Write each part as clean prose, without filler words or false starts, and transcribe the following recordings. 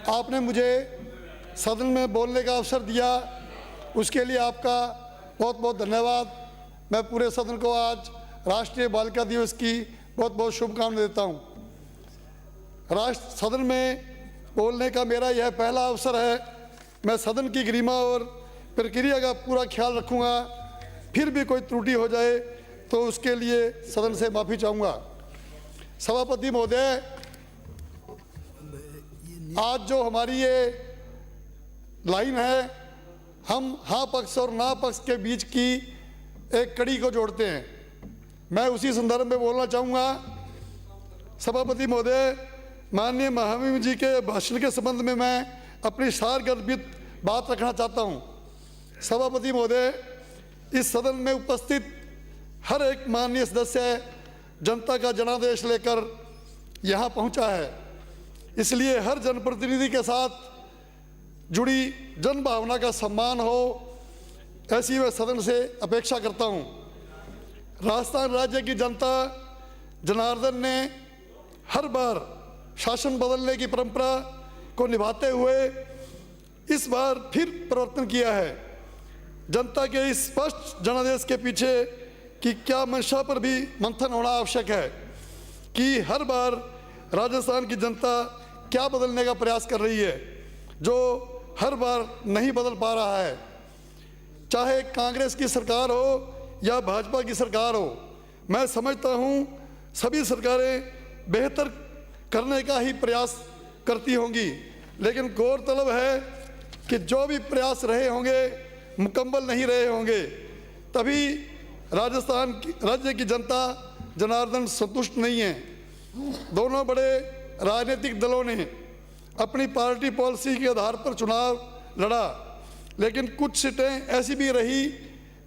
आपने मुझे सदन में बोलने का अवसर दिया, उसके लिए आपका बहुत बहुत धन्यवाद। मैं पूरे सदन को आज राष्ट्रीय बालिका दिवस की बहुत बहुत शुभकामनाएं देता हूं। राष्ट्र सदन में बोलने का मेरा यह पहला अवसर है। मैं सदन की गरिमा और प्रक्रिया का पूरा ख्याल रखूंगा। फिर भी कोई त्रुटि हो जाए तो उसके लिए सदन से माफ़ी चाहूँगा। सभापति महोदय, आज जो हमारी ये लाइन है, हम हाँ पक्ष और ना पक्ष के बीच की एक कड़ी को जोड़ते हैं। मैं उसी संदर्भ में बोलना चाहूँगा। सभापति महोदय, माननीय महामहिम जी के भाषण के संबंध में मैं अपनी सारगर्भित बात रखना चाहता हूँ। सभापति महोदय, इस सदन में उपस्थित हर एक माननीय सदस्य जनता का जनादेश लेकर यहाँ पहुँचा है, इसलिए हर जनप्रतिनिधि के साथ जुड़ी जन भावना का सम्मान हो, ऐसी मैं सदन से अपेक्षा करता हूँ। राजस्थान राज्य की जनता जनार्दन ने हर बार शासन बदलने की परंपरा को निभाते हुए इस बार फिर परिवर्तन किया है। जनता के इस स्पष्ट जनादेश के पीछे कि क्या मंशा पर भी मंथन होना आवश्यक है कि हर बार राजस्थान की जनता क्या बदलने का प्रयास कर रही है, जो हर बार नहीं बदल पा रहा है। चाहे कांग्रेस की सरकार हो या भाजपा की सरकार हो, मैं समझता हूँ सभी सरकारें बेहतर करने का ही प्रयास करती होंगी, लेकिन गौरतलब है कि जो भी प्रयास रहे होंगे मुकम्मल नहीं रहे होंगे। तभी राजस्थान की राज्य की जनता जनार्दन संतुष्ट नहीं है। दोनों बड़े राजनीतिक दलों ने अपनी पार्टी पॉलिसी के आधार पर चुनाव लड़ा, लेकिन कुछ सीटें ऐसी भी रही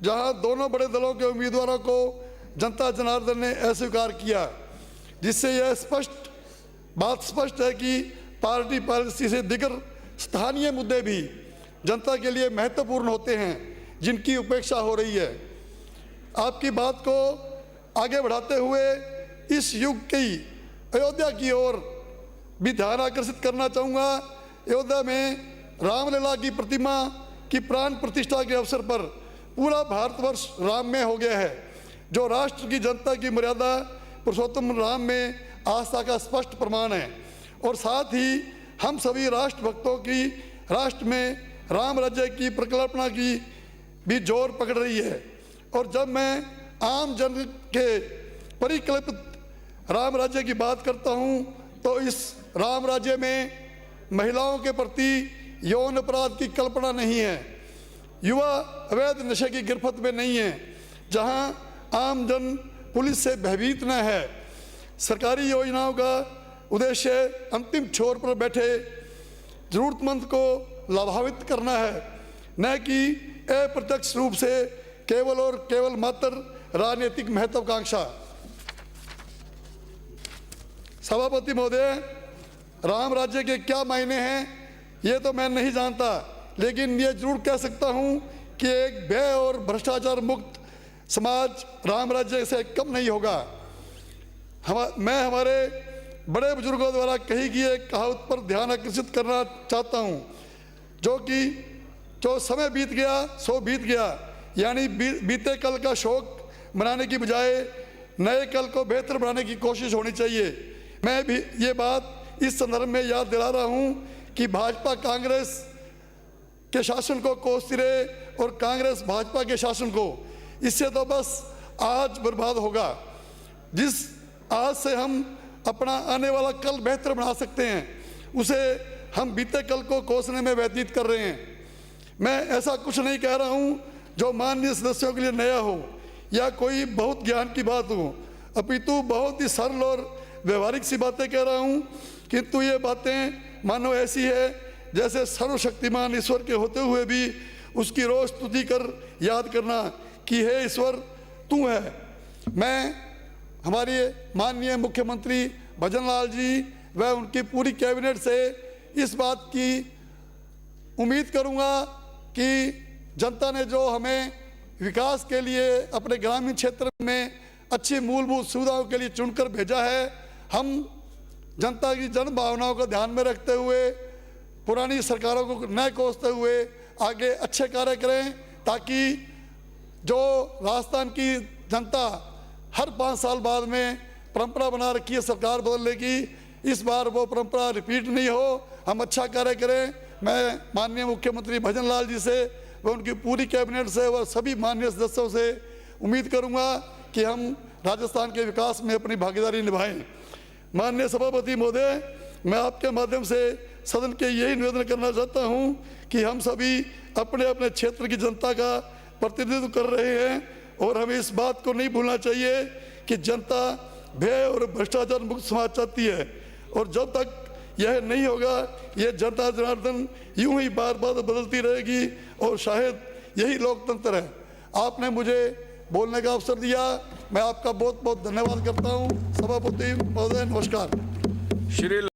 जहां दोनों बड़े दलों के उम्मीदवारों को जनता जनार्दन ने अस्वीकार किया, जिससे यह बात स्पष्ट है कि पार्टी पॉलिसी से दिगर स्थानीय मुद्दे भी जनता के लिए महत्वपूर्ण होते हैं, जिनकी उपेक्षा हो रही है। आपकी बात को आगे बढ़ाते हुए इस युग की अयोध्या की ओर भी ध्यान आकर्षित करना चाहूँगा। अयोध्या में रामलला की प्रतिमा की प्राण प्रतिष्ठा के अवसर पर पूरा भारतवर्ष राममय हो गया है, जो राष्ट्र की जनता की मर्यादा पुरुषोत्तम राम में आस्था का स्पष्ट प्रमाण है। और साथ ही हम सभी राष्ट्र भक्तों की राष्ट्र में राम राज्य की परिकल्पना की भी जोर पकड़ रही है। और जब मैं आम जन के परिकल्पित राम राज्य की बात करता हूँ, तो इस राम राज्य में महिलाओं के प्रति यौन अपराध की कल्पना नहीं है, युवा अवैध नशे की गिरफ्त में नहीं है, जहाँ आम जन पुलिस से भयभीत न है। सरकारी योजनाओं का उद्देश्य अंतिम छोर पर बैठे जरूरतमंद को लाभान्वित करना है, न कि अप्रत्यक्ष रूप से केवल और केवल मात्र राजनीतिक महत्वाकांक्षा। सभापति महोदय, राम राज्य के क्या मायने हैं ये तो मैं नहीं जानता, लेकिन ये जरूर कह सकता हूँ कि एक भय और भ्रष्टाचार मुक्त समाज राम राज्य से कम नहीं होगा। मैं हमारे बड़े बुजुर्गों द्वारा कही गई एक कहावत पर ध्यान आकर्षित करना चाहता हूँ, जो समय बीत गया सो बीत गया, यानी बीते कल का शोक मनाने की बजाय नए कल को बेहतर बनाने की कोशिश होनी चाहिए। मैं भी ये बात इस संदर्भ में याद दिला रहा हूँ कि भाजपा कांग्रेस के शासन को कोसती रहे और कांग्रेस भाजपा के शासन को, इससे तो बस आज बर्बाद होगा। जिस आज से हम अपना आने वाला कल बेहतर बना सकते हैं, उसे हम बीते कल को कोसने में व्यतीत कर रहे हैं। मैं ऐसा कुछ नहीं कह रहा हूँ जो माननीय सदस्यों के लिए नया हो या कोई बहुत ज्ञान की बात हो, अपितु बहुत ही सरल और व्यवहारिक सी बातें कह रहा हूँ, किंतु ये बातें मानो ऐसी है जैसे सर्वशक्तिमान ईश्वर के होते हुए भी उसकी रोज स्तुति कर याद करना कि हे ईश्वर तू है। मैं हमारे माननीय मुख्यमंत्री भजन लाल जी व उनकी पूरी कैबिनेट से इस बात की उम्मीद करूंगा कि जनता ने जो हमें विकास के लिए अपने ग्रामीण क्षेत्र में अच्छी मूलभूत सुविधाओं के लिए चुनकर भेजा है, हम जनता की जन भावनाओं को ध्यान में रखते हुए पुरानी सरकारों को न कोसते हुए आगे अच्छे कार्य करें, ताकि जो राजस्थान की जनता हर 5 साल बाद में परंपरा बना रखी है सरकार बदलने की, इस बार वो परंपरा रिपीट नहीं हो, हम अच्छा कार्य करें। मैं माननीय मुख्यमंत्री भजन लाल जी से व उनकी पूरी कैबिनेट से व सभी माननीय सदस्यों से उम्मीद करूंगा कि हम राजस्थान के विकास में अपनी भागीदारी निभाएं। माननीय सभापति महोदय, मैं आपके माध्यम से सदन के यही निवेदन करना चाहता हूं कि हम सभी अपने अपने क्षेत्र की जनता का प्रतिनिधित्व कर रहे हैं और हमें इस बात को नहीं भूलना चाहिए कि जनता भय और भ्रष्टाचार मुक्त समाज चाहती है, और जब तक यह नहीं होगा यह जनता जनार्दन यूं ही बार बार बदलती रहेगी, और शायद यही लोकतंत्र है। आपने मुझे बोलने का अवसर दिया, मैं आपका बहुत बहुत धन्यवाद करता हूं। सभापति महोदय, नमस्कार। श्री